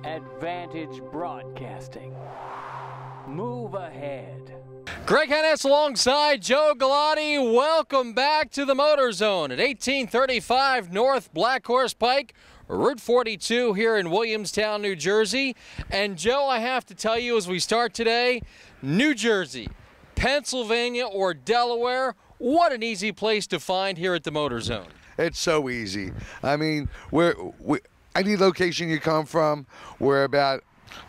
Advantage Broadcasting. Move ahead. Greg Henness alongside Joe Galati. Welcome back to the Motor Zone at 1835 North Black Horse Pike, Route 42 here in Williamstown, New Jersey. And Joe, I have to tell you as we start today, New Jersey, Pennsylvania, or Delaware, what an easy place to find here at the Motor Zone. It's so easy. I mean, any location you come from, we're about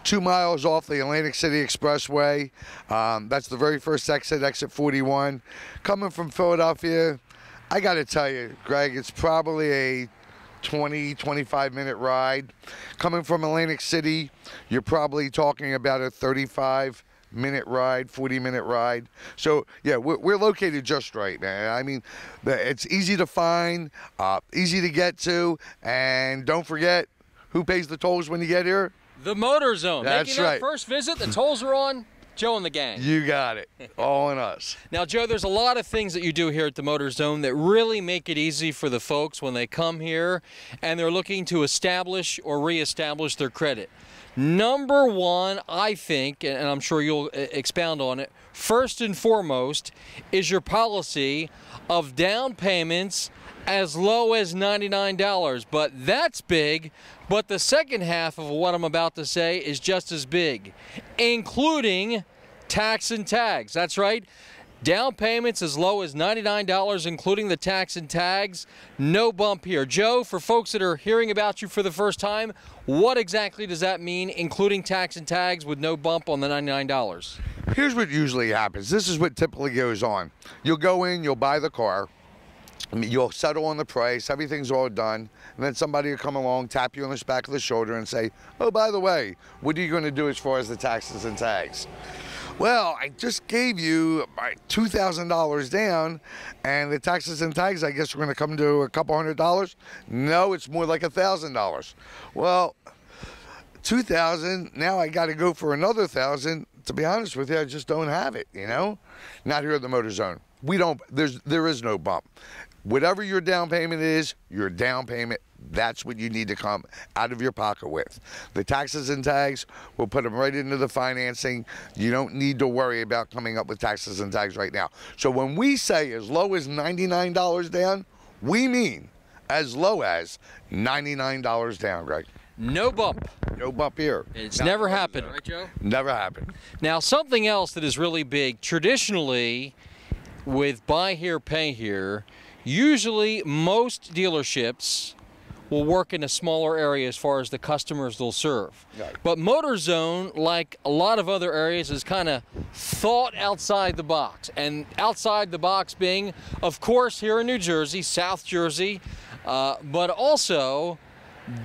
2 miles off the Atlantic City Expressway. That's the very first exit, exit 41. Coming from Philadelphia, I got to tell you, Greg, it's probably a 25 minute ride. Coming from Atlantic City, you're probably talking about a 35-minute ride, 40-minute ride. So, yeah, we're located just right, man. I mean, it's easy to find, easy to get to, and don't forget, who pays the tolls when you get here? The Motor Zone. That's Making right. that first visit, the tolls are on Joe and the gang. You got it. All on us. Now, Joe, there's a lot of things that you do here at the Motor Zone that really make it easy for the folks when they come here and they're looking to establish or reestablish their credit. Number one, I think, and I'm sure you'll expound on it, first and foremost is your policy of down payments as low as $99. But that's big. But the second half of what I'm about to say is just as big, including tax and tags. That's right. Down payments as low as $99, including the tax and tags. No bump here. Joe, for folks that are hearing about you for the first time, what exactly does that mean, including tax and tags with no bump on the $99? Here's what usually happens. This is what typically goes on. You'll go in, you'll buy the car. You'll settle on the price, everything's all done, and then somebody will come along, tap you on the back of the shoulder and say, oh, by the way, what are you going to do as far as the taxes and tags? Well, I just gave you $2,000 down, and the taxes and tags, I guess, are going to come to a couple $100. No, it's more like $1,000. Well, $2,000, now I got to go for another $1,000. To be honest with you, I just don't have it, you know? Not here at the Motor Zone. We don't, there is no bump. Whatever your down payment is, your down payment, that's what you need to come out of your pocket with. The taxes and tags, we'll put them right into the financing. You don't need to worry about coming up with taxes and tags right now. So when we say as low as $99 down, we mean as low as $99 down, Greg. No bump. No bump here. It's never happened, right, Joe? Never happened. Now, something else that is really big, traditionally, with buy here, pay here, usually most dealerships will work in a smaller area as far as the customers they'll serve. Right. But Motor Zone, like a lot of other areas, is kind of thought outside the box. And outside the box being, of course, here in New Jersey, South Jersey, but also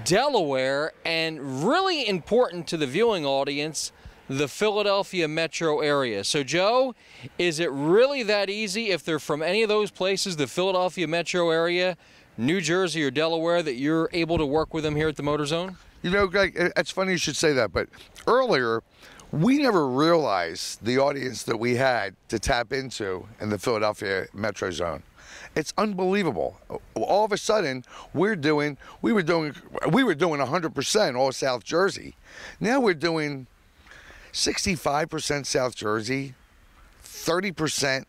Delaware, and really important to the viewing audience, the Philadelphia metro area. So, Joe, is it really that easy if they're from any of those places, the Philadelphia metro area, New Jersey or Delaware, that you're able to work with them here at the Motor Zone? You know, Greg, it's funny you should say that, but earlier, we never realized the audience that we had to tap into in the Philadelphia metro zone. It's unbelievable. All of a sudden, we were doing 100% all South Jersey. Now we're doing 65% South Jersey, 30%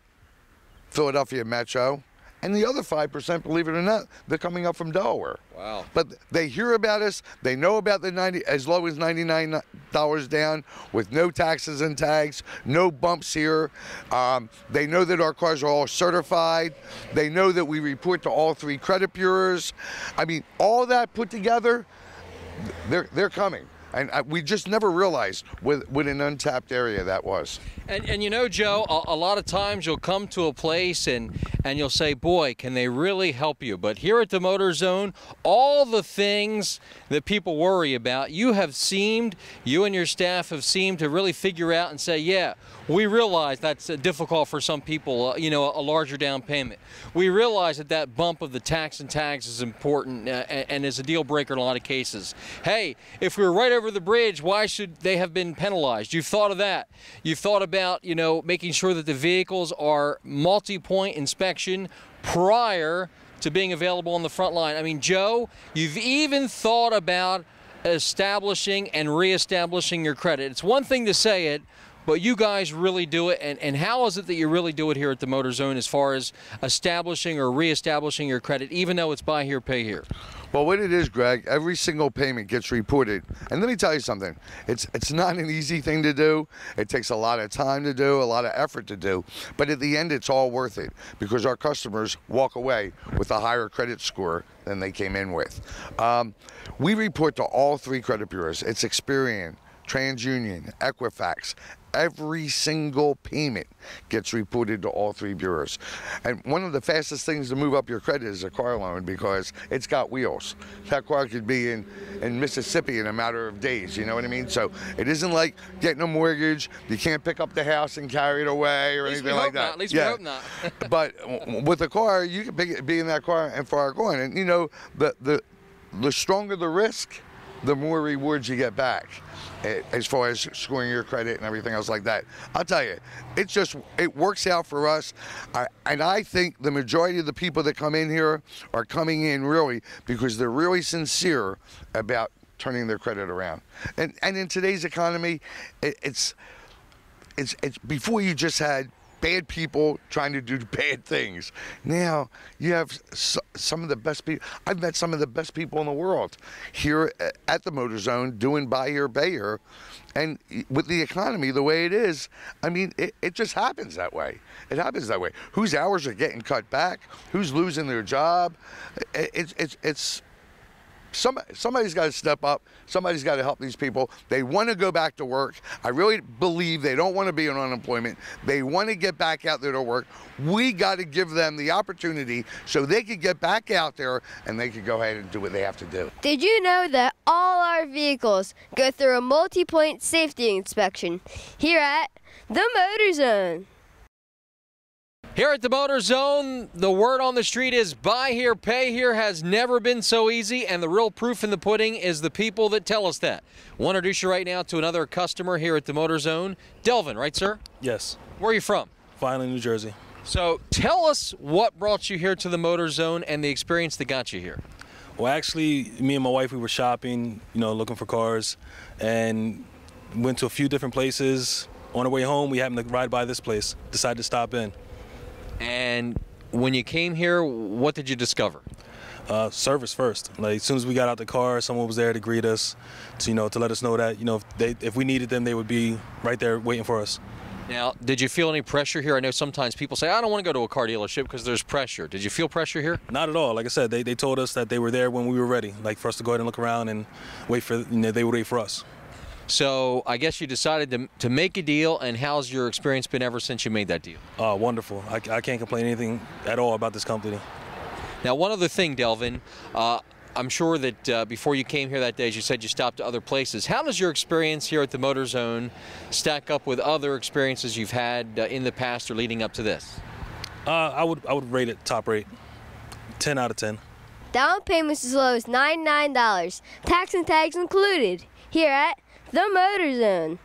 Philadelphia metro, and the other 5%, believe it or not, they're coming up from Delaware. Wow. But they hear about us, they know about the as low as $99 down with no taxes and tags, no bumps here. They know that our cars are all certified. They know that we report to all 3 credit bureaus. I mean, all that put together, they're coming. And we just never realized what an untapped area that was. And you know, Joe, a lot of times you'll come to a place and you'll say, boy, can they really help you? But here at the Motor Zone, all the things that people worry about, you and your staff have seemed to really figure out and say, yeah, we realize that's difficult for some people, you know, a larger down payment. We realize that bump of the tax and tags is important and is a deal breaker in a lot of cases. Hey, if we were right over the bridge, why should they have been penalized? You've thought of that. You've thought about, you know, making sure that the vehicles are multi-point inspection prior to being available on the front line. I mean, Joe, you've even thought about establishing and reestablishing your credit. It's one thing to say it, but you guys really do it. And how is it that you really do it here at the Motor Zone as far as establishing or reestablishing your credit, even though it's buy here, pay here? Well, what it is, Greg, every single payment gets reported. And let me tell you something. It's not an easy thing to do. It takes a lot of time to do, a lot of effort to do. But at the end, it's all worth it because our customers walk away with a higher credit score than they came in with. We report to all 3 credit bureaus. It's Experian, TransUnion, Equifax. Every single payment gets reported to all 3 bureaus. And one of the fastest things to move up your credit is a car loan because it's got wheels. That car could be in Mississippi in a matter of days, you know what I mean? So it isn't like getting a mortgage. You can't pick up the house and carry it away or anything like that. At least we hope not. But with a car, you can be in that car and far going. And you know, the stronger the risk, the more rewards you get back as far as scoring your credit and everything else like that. I'll tell you, it works out for us. And I think the majority of the people that come in here are coming in really because they're really sincere about turning their credit around. And in today's economy, it's before you just had bad people trying to do bad things. Now you have some of the best people. I've met some of the best people in the world here at the Motor Zone doing buy here, pay here. And with the economy the way it is, I mean, it just happens that way. It happens that way. Whose hours are getting cut back? Who's losing their job? Somebody's got to step up. Somebody's got to help these people. They want to go back to work. I really believe they don't want to be on unemployment. They want to get back out there to work. We got to give them the opportunity so they could get back out there and they could go ahead and do what they have to do. Did you know that all our vehicles go through a multi-point safety inspection here at the Motor Zone? Here at the Motor Zone, the word on the street is buy here, pay here has never been so easy, and the real proof in the pudding is the people that tell us that. I want to introduce you right now to another customer here at the Motor Zone. Delvin, right, sir? Yes. Where are you from? Finally, New Jersey. So tell us what brought you here to the Motor Zone and the experience that got you here. Well, actually, me and my wife, we were shopping, looking for cars, and went to a few different places. On our way home, we happened to ride by this place, decided to stop in. And when you came here, what did you discover? Service first. Like, as soon as we got out the car, someone was there to greet us, to let us know that, if we needed them, they would be right there waiting for us. Now, did you feel any pressure here? I know sometimes people say, I don't want to go to a car dealership because there's pressure. Did you feel pressure here? Not at all. Like I said, they told us that they were there when we were ready, like for us to go ahead and look around and wait for, they would wait for us. So I guess you decided to make a deal, and how's your experience been ever since you made that deal? Wonderful. I can't complain anything at all about this company. Now, one other thing, Delvin, I'm sure that before you came here that day, as you said, you stopped at other places. How does your experience here at the Motor Zone stack up with other experiences you've had in the past or leading up to this? I would rate it top rate, 10 out of 10. Down payments as low as $99, tax and tags included, here at the Motor Zone.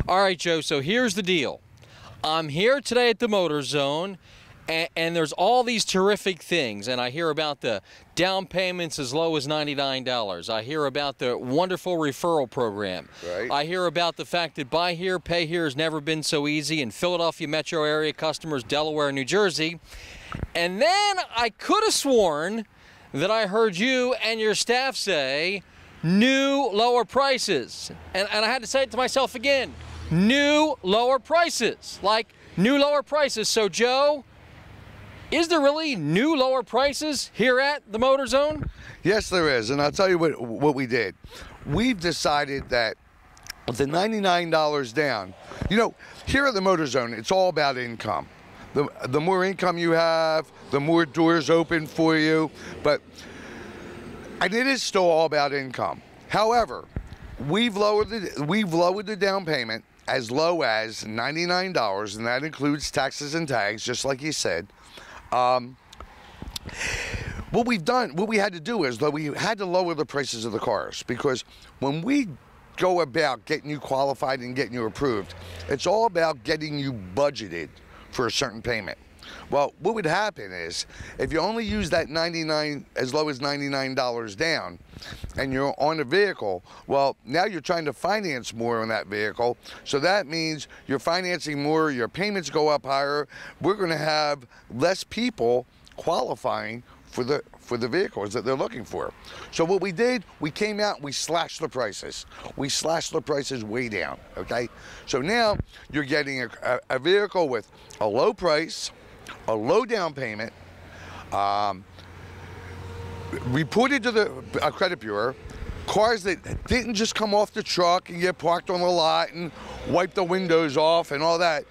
All right, Joe, so here's the deal. I'm here today at the Motor Zone, and there's all these terrific things, and I hear about the down payments as low as $99. I hear about the wonderful referral program. Right. I hear about the fact that buy here, pay here has never been so easy in Philadelphia metro area customers, Delaware, New Jersey. And then I could have sworn that I heard you and your staff say, new lower prices. And I had to say it to myself again. New lower prices. Like new lower prices. So Joe, is there really new lower prices here at the Motor Zone? Yes, there is. And I'll tell you what we did. We've decided that the $99 down, here at the Motor Zone, it's all about income. The more income you have, the more doors open for you. And it is still all about income. However, we've lowered the down payment as low as $99, and that includes taxes and tags, just like you said. What we had to do is that we had to lower the prices of the cars, because when we go about getting you qualified and getting you approved, it's all about getting you budgeted for a certain payment. Well, what would happen is if you only use that as low as $99 down and you're on a vehicle, well, now you're trying to finance more on that vehicle. So that means you're financing more, your payments go up higher. We're going to have less people qualifying for the vehicles that they're looking for. So what we did, we came out and we slashed the prices. We slashed the prices way down, okay? So now you're getting a vehicle with a low price, a low down payment, reported to a credit bureau, cars that didn't just come off the truck and get parked on the lot and wipe the windows off and all that.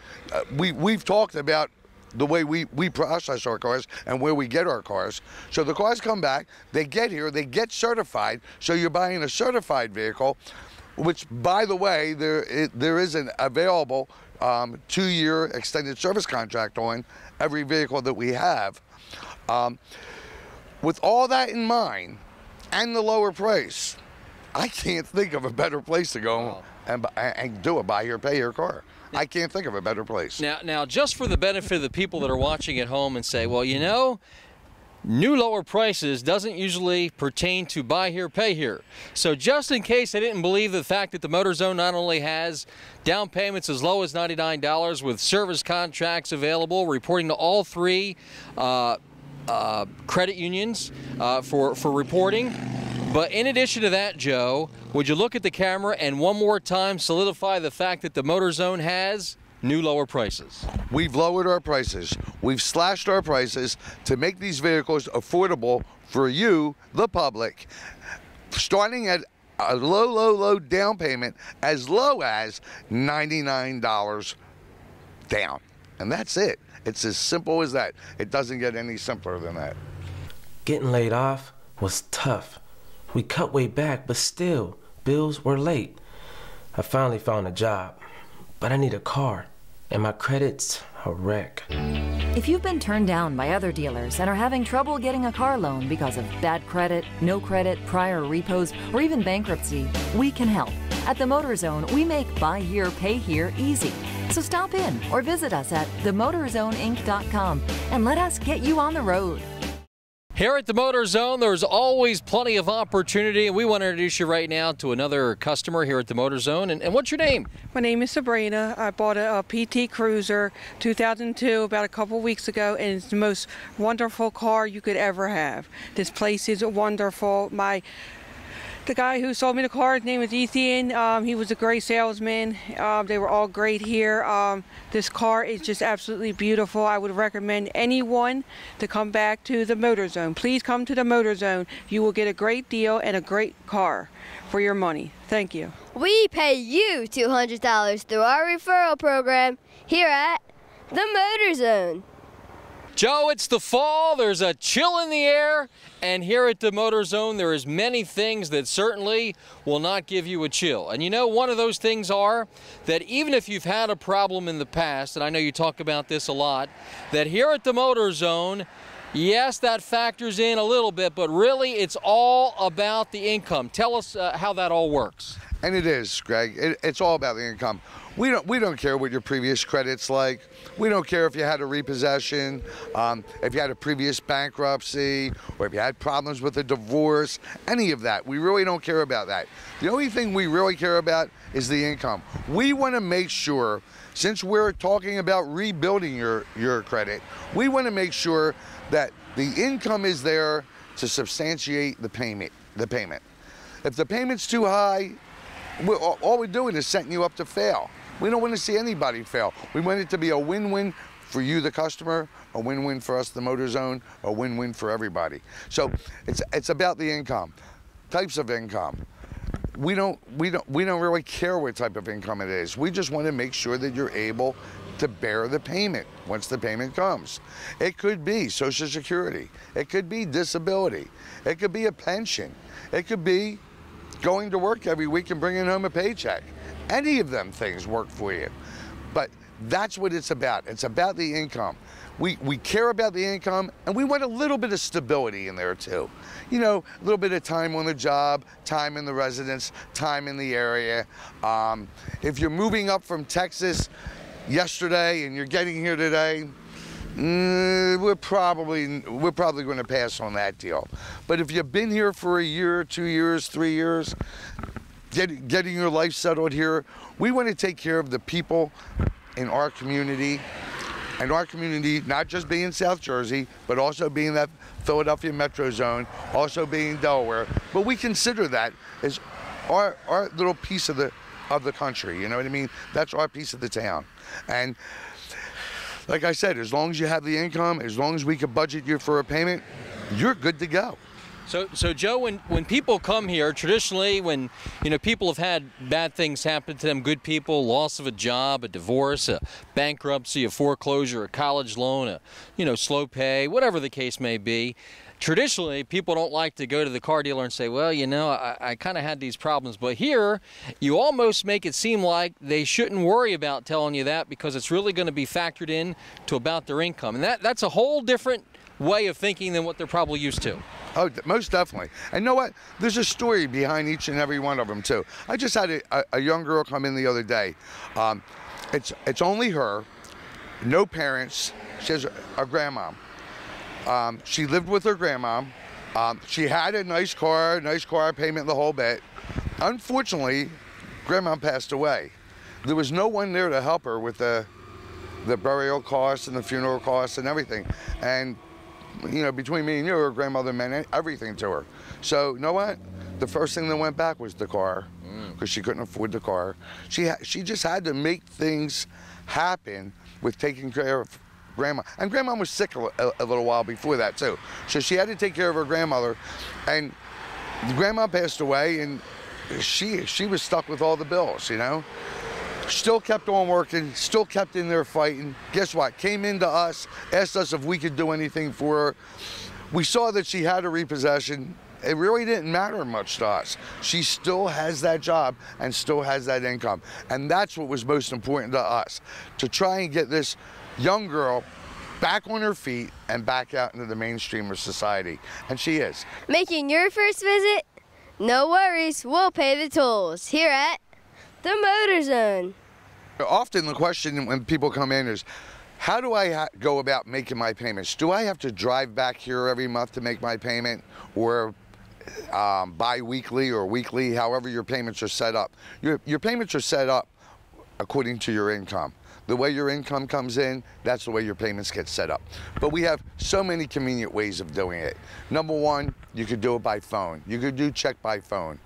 We've talked about the way we process our cars and where we get our cars. So the cars come back, they get here, they get certified, so you're buying a certified vehicle, which, by the way, there is an available 2-year extended service contract on every vehicle that we have. With all that in mind and the lower price, I can't think of a better place to go and do a buy here, pay here car. I can't think of a better place. Now, just for the benefit of the people that are watching at home and say, well, you know, new lower prices doesn't usually pertain to buy here, pay here. So just in case I didn't believe the fact that the MotorZone not only has down payments as low as $99 with service contracts available, reporting to all 3 credit unions for reporting. But in addition to that, Joe, would you look at the camera and one more time solidify the fact that the MotorZone has new lower prices? We've lowered our prices. We've slashed our prices to make these vehicles affordable for you, the public, starting at a low down payment as low as $99 down. And that's it. It's as simple as that. It doesn't get any simpler than that. Getting laid off was tough. We cut way back, but still, bills were late. I finally found a job, but I need a car, and my credit's a wreck. If you've been turned down by other dealers and are having trouble getting a car loan because of bad credit, no credit, prior repos, or even bankruptcy, we can help. At the MotorZone, we make buy here, pay here easy. So stop in or visit us at themotorzoneinc.com and let us get you on the road. Here at the MotorZone, there's always plenty of opportunity, and we want to introduce you right now to another customer here at the MotorZone. And what's your name? My name is Sabrina. I bought a PT Cruiser 2002 about a couple weeks ago, and it's the most wonderful car you could ever have. This place is wonderful. The guy who sold me the car, his name is Ethan. He was a great salesman. They were all great here. This car is just absolutely beautiful. I would recommend anyone to come back to the MotorZone. Please come to the MotorZone. You will get a great deal and a great car for your money. Thank you. We pay you $200 through our referral program here at the MotorZone. Joe, it's the fall, there's a chill in the air, and here at the MotorZone there is many things that certainly will not give you a chill. And you know, one of those things are that even if you've had a problem in the past, and I know you talk about this a lot, that here at the MotorZone, yes, that factors in a little bit, but really it's all about the income. Tell us how that all works. And it is, Greg. It's all about the income. We don't care what your previous credit's like. We don't care if you had a repossession, if you had a previous bankruptcy, or if you had problems with a divorce, any of that. We really don't care about that. The only thing we really care about is the income. We want to make sure, since we're talking about rebuilding your credit, we want to make sure that the income is there to substantiate the payment. If the payment's too high, all we're doing is setting you up to fail. We don't want to see anybody fail. We want it to be a win-win for you, the customer, a win-win for us, the MotorZone, a win-win for everybody. So it's about the income, types of income. We don't really care what type of income it is. We just want to make sure that you're able to bear the payment once the payment comes. It could be Social Security. It could be disability. It could be a pension. It could be going to work every week and bringing home a paycheck. Any of them things work for you. But that's what it's about. It's about the income. We care about the income, and we want a little bit of stability in there too. You know, a little bit of time on the job, time in the residence, time in the area. If you're moving up from Texas yesterday and you're getting here today, We're probably going to pass on that deal. But if you've been here for a year, 2 years, 3 years, getting your life settled here, we want to take care of the people in our community. And our community, not just being South Jersey, but also being that Philadelphia metro zone, also being Delaware. But we consider that as our little piece of the country. You know what I mean? That's our piece of the town. And like I said, as long as you have the income, as long as we can budget you for a payment, you're good to go. So Joe, when people come here, traditionally, when people have had bad things happen to them, good people, loss of a job, a divorce, a bankruptcy, a foreclosure, a college loan, a slow pay, whatever the case may be, traditionally people don't like to go to the car dealer and say, well, I kind of had these problems. But here, you almost make it seem like they shouldn't worry about telling you that, because it's really going to be factored in to about their income. And that's a whole different way of thinking than what they're probably used to. Oh, most definitely. And you know what? There's a story behind each and every one of them, too. I just had a young girl come in the other day. It's only her, no parents. She has a grandma. She lived with her grandma. She had a nice car payment, the whole bit. Unfortunately, grandma passed away. There was no one there to help her with the burial costs and the funeral costs and everything. And between me and you, her grandmother meant everything to her. So, you know what? The first thing that went back was the car, because she couldn't afford the car. She just had to make things happen with taking care of grandma. And grandma was sick a little while before that, too. So she had to take care of her grandmother. And grandma passed away, and she was stuck with all the bills, Still kept on working, still kept in there fighting. Guess what? Came into us, asked us if we could do anything for her. We saw that she had a repossession. It really didn't matter much to us. She still has that job and still has that income. And that's what was most important to us, to try and get this young girl back on her feet and back out into the mainstream of society. And she is. Making your first visit? No worries, we'll pay the tolls here at the Motor Zone. Often the question when people come in is, how do I go about making my payments? Do I have to drive back here every month to make my payment, or bi-weekly or weekly, however your payments are set up? Your payments are set up according to your income. The way your income comes in, that's the way your payments get set up. But we have so many convenient ways of doing it. Number one, you could do it by phone. You could do check by phone.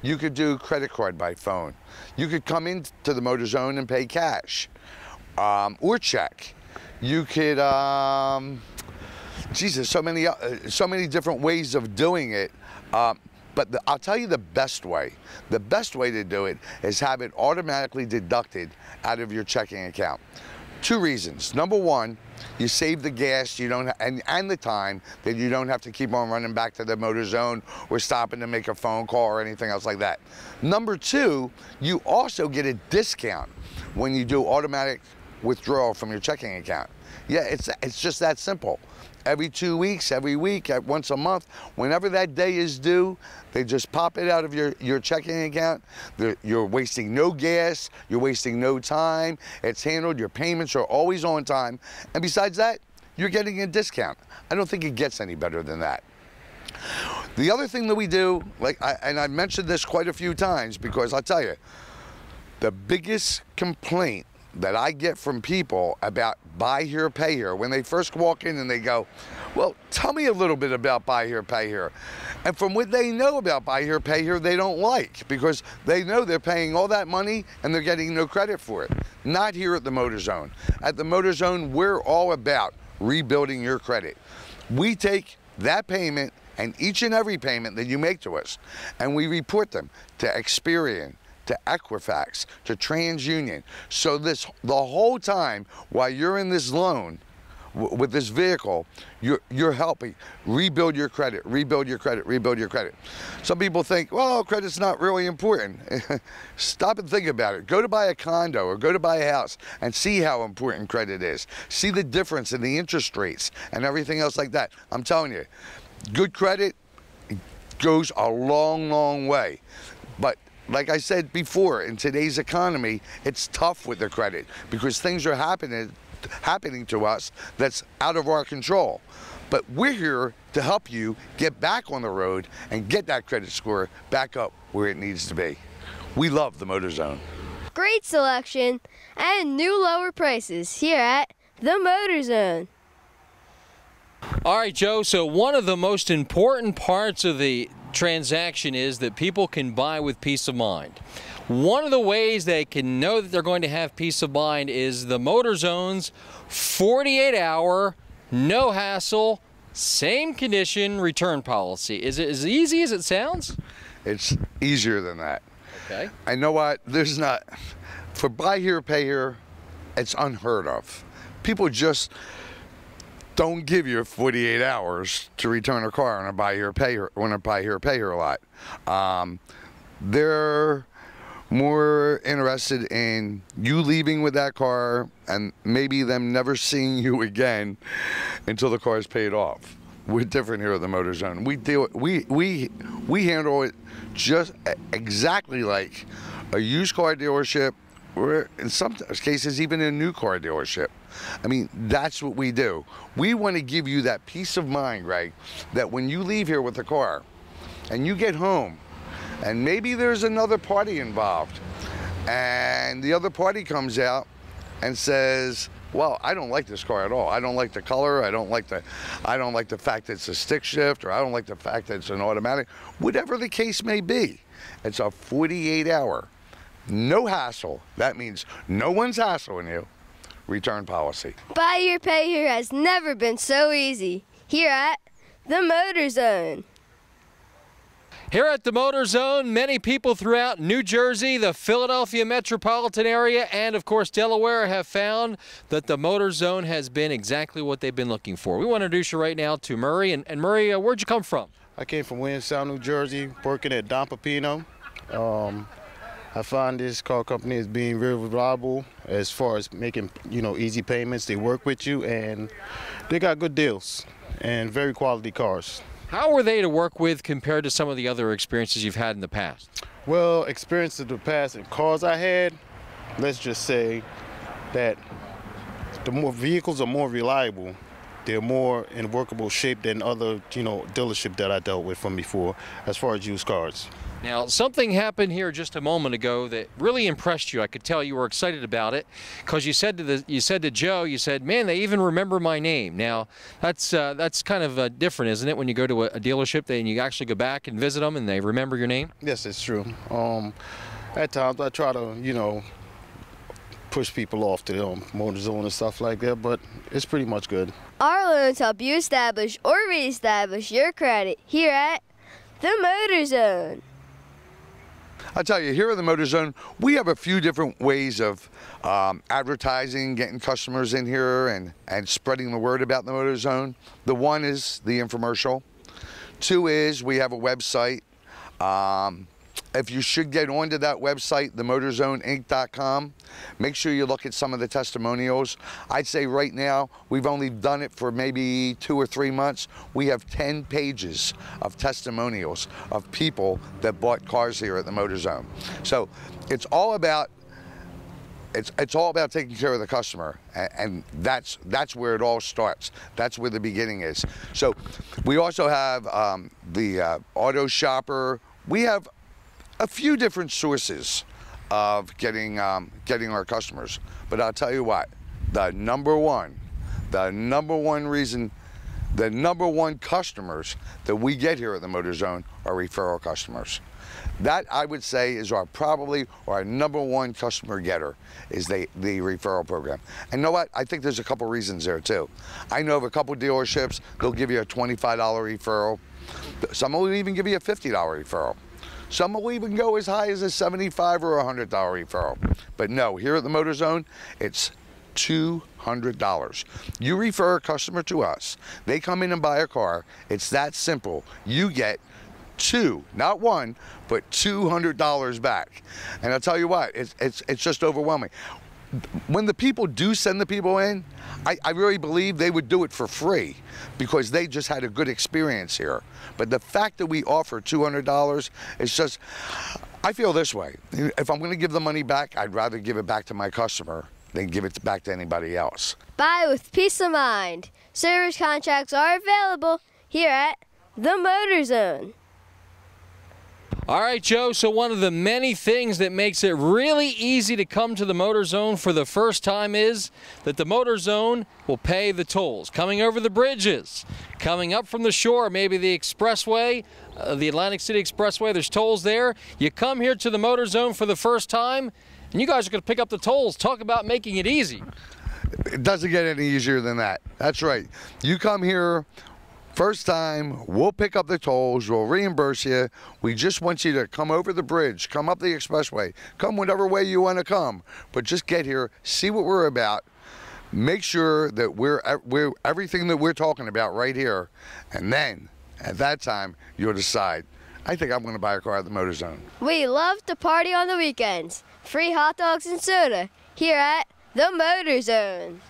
You could do credit card by phone. You could come into the Motor Zone and pay cash, or check. You could, Jesus, so many different ways of doing it. But I'll tell you the best way. The best way to do it is have it automatically deducted out of your checking account. Two reasons. Number one, you save the gas and the time that you don't have to keep on running back to the Motor Zone or stopping to make a phone call or anything else like that. Number two, you also get a discount when you do automatic withdrawal from your checking account. Yeah, it's just that simple. Every 2 weeks, every week, once a month, whenever that day is due, they just pop it out of your checking account. You're wasting no gas, you're wasting no time, it's handled, your payments are always on time, and besides that, you're getting a discount. I don't think it gets any better than that. The other thing that we do, and I've mentioned this quite a few times, because I'll tell you, the biggest complaint that I get from people about buy here, pay here, when they first walk in and they go, well, tell me a little bit about buy here, pay here. And from what they know about buy here, pay here, they don't like, because they know they're paying all that money and they're getting no credit for it. Not here at the Motor Zone. At the Motor Zone, we're all about rebuilding your credit. We take that payment and each and every payment that you make to us, and we report them to Experian, to Equifax, to TransUnion. So the whole time while you're in this loan with this vehicle, you're helping rebuild your credit, rebuild your credit, rebuild your credit. Some people think, well, credit's not really important. Stop and think about it. Go to buy a condo or go to buy a house and see how important credit is. See the difference in the interest rates and everything else like that. I'm telling you, good credit goes a long, long way. But like I said before, in today's economy, it's tough with the credit because things are happening happening to us that's out of our control. But we're here to help you get back on the road and get that credit score back up where it needs to be. We love the MotorZone. Great selection and new lower prices here at the MotorZone. All right, Joe, so one of the most important parts of the transaction is that people can buy with peace of mind. One of the ways they can know that they're going to have peace of mind is the MotorZone's 48-hour, no hassle, same condition return policy. Is it as easy as it sounds? It's easier than that. Okay. I know what, there's not, for buy here, pay here, it's unheard of. People just don't give you 48 hours to return a car on a buy here, pay here, on a buy here, pay here lot. They're more interested in you leaving with that car and maybe them never seeing you again until the car is paid off. We're different here at the MotorZone. We handle it just exactly like a used car dealership, or in some cases even a new car dealership. I mean, that's what we do. We want to give you that peace of mind, Greg, that when you leave here with the car and you get home and maybe there's another party involved and the other party comes out and says, well, I don't like this car at all. I don't like the color. I don't like the fact that it's a stick shift, or I don't like the fact that it's an automatic. Whatever the case may be, it's a 48-hour, no hassle. That means no one's hassling you. Return policy. Buy here, pay here has never been so easy here at the MotorZone. Here at the MotorZone, many people throughout New Jersey, the Philadelphia metropolitan area, and of course Delaware have found that the MotorZone has been exactly what they've been looking for. We want to introduce you right now to Murray. And Murray, where'd you come from? I came from Williamstown, New Jersey, working at Don Pepino. I find this car company as being very reliable as far as making, easy payments. They work with you and they got good deals and very quality cars. How were they to work with compared to some of the other experiences you've had in the past? Well, experience in the past and cars I had, let's just say that the more vehicles are more reliable. They're more in workable shape than other, dealership that I dealt with from before as far as used cars. Now, something happened here just a moment ago that really impressed you. I could tell you were excited about it because you said to Joe, you said, "Man, they even remember my name." Now, that's kind of different, isn't it? When you go to a dealership, and you actually go back and visit them, and they remember your name. Yes, it's true. At times, I try to, push people off to the MotorZone and stuff like that, but it's pretty much good. Our loans help you establish or reestablish your credit here at the MotorZone. I'll tell you, here at the MotorZone, we have a few different ways of advertising, getting customers in here and spreading the word about the MotorZone. The one is the infomercial. Two is we have a website. If you should get onto that website, themotorzoneinc.com, make sure you look at some of the testimonials. I'd say right now, we've only done it for maybe 2 or 3 months. We have 10 pages of testimonials of people that bought cars here at the MotorZone. So it's all about taking care of the customer, and that's where it all starts. That's where the beginning is. So we also have the auto shopper. We have a few different sources of getting our customers, but I'll tell you what, the number one reason, the number one customers that we get here at the MotorZone are referral customers. That, I would say, is probably our number one customer getter, is the referral program. And you know what? I think there's a couple reasons there too. I know of a couple dealerships, they'll give you a $25 referral. Some will even give you a $50 referral. Some will even go as high as a $75 or $100 referral. But no, here at the MotorZone, it's $200. You refer a customer to us, they come in and buy a car, it's that simple. You get two, not one, but $200 back. And I'll tell you what, it's just overwhelming. When the people do send the people in, I really believe they would do it for free because they just had a good experience here. But the fact that we offer $200 is just, I feel this way. If I'm going to give the money back, I'd rather give it back to my customer than give it back to anybody else. Buy with peace of mind. Service contracts are available here at the Motor Zone. All right, Joe, so one of the many things that makes it really easy to come to the Motor Zone for the first time is that the Motor Zone will pay the tolls. Coming over the bridges, coming up from the shore, maybe the expressway, the Atlantic City Expressway, there's tolls there. You come here to the Motor Zone for the first time, and you guys are going to pick up the tolls. Talk about making it easy. It doesn't get any easier than that. That's right. You come here first time, we'll pick up the tolls, we'll reimburse you. We just want you to come over the bridge, come up the expressway, come whatever way you want to come, but just get here, see what we're about, make sure that we're everything that we're talking about right here, and then at that time you'll decide, I think I'm going to buy a car at the Motor Zone. We love to party on the weekends. Free hot dogs and soda here at the Motor Zone.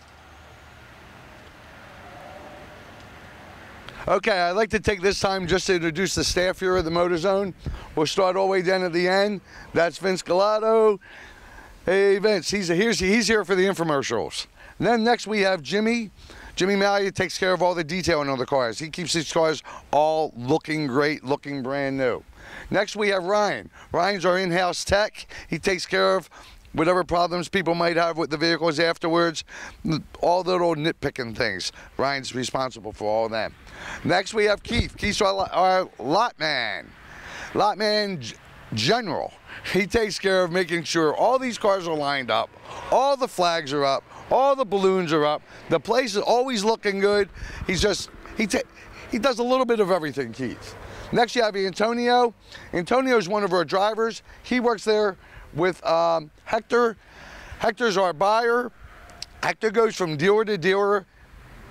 Okay, I'd like to take this time just to introduce the staff here at the Motor Zone. We'll start all the way down at the end. That's Vince Galato. Hey, Vince, he's here for the infomercials. And then next we have Jimmy. Jimmy Malia takes care of all the detailing on the cars. He keeps these cars all looking great, looking brand new. Next we have Ryan. Ryan's our in-house tech. He takes care of whatever problems people might have with the vehicles afterwards, all the little nitpicking things. Ryan's responsible for all of them. Next we have Keith. Keith's our lot man. Lot man general. He takes care of making sure all these cars are lined up, all the flags are up, all the balloons are up, the place is always looking good. He does a little bit of everything, Keith. Next you have Antonio. Antonio's one of our drivers. He works there with Hector. Hector's our buyer. Hector goes from dealer to dealer,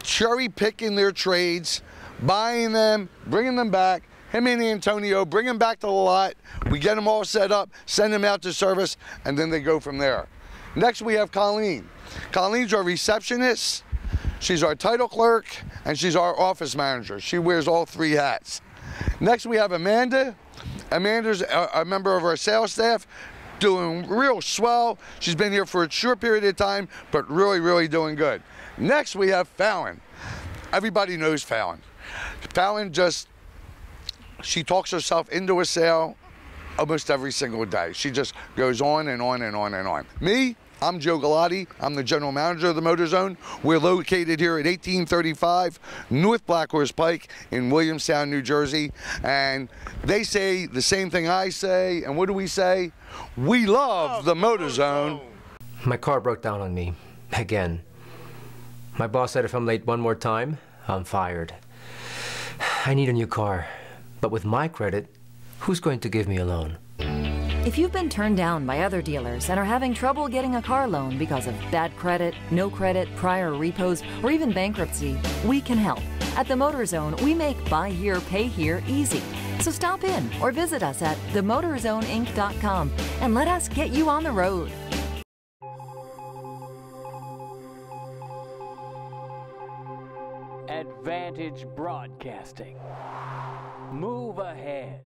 cherry picking their trades, buying them, bringing them back. Him and Antonio bring them back to the lot. We get them all set up, send them out to service, and then they go from there. Next we have Colleen. Colleen's our receptionist. She's our title clerk, and she's our office manager. She wears all three hats. Next we have Amanda. Amanda's a member of our sales staff, doing real swell. She's been here for a short period of time, but really, really doing good. Next we have Fallon. Everybody knows Fallon. Fallon she talks herself into a sale almost every single day. She just goes on and on and on and on. Me, I'm Joe Galati. I'm the general manager of the Motor Zone. We're located here at 1835 North Black Horse Pike in Williamstown, New Jersey. And they say the same thing I say. And what do we say? We love the Motor Zone. My car broke down on me, again. My boss said if I'm late one more time, I'm fired. I need a new car. But with my credit, who's going to give me a loan? If you've been turned down by other dealers and are having trouble getting a car loan because of bad credit, no credit, prior repos, or even bankruptcy, we can help. At the Motor Zone, we make buy here, pay here easy. So stop in or visit us at themotorzoneinc.com and let us get you on the road. Advantage Broadcasting. Move ahead.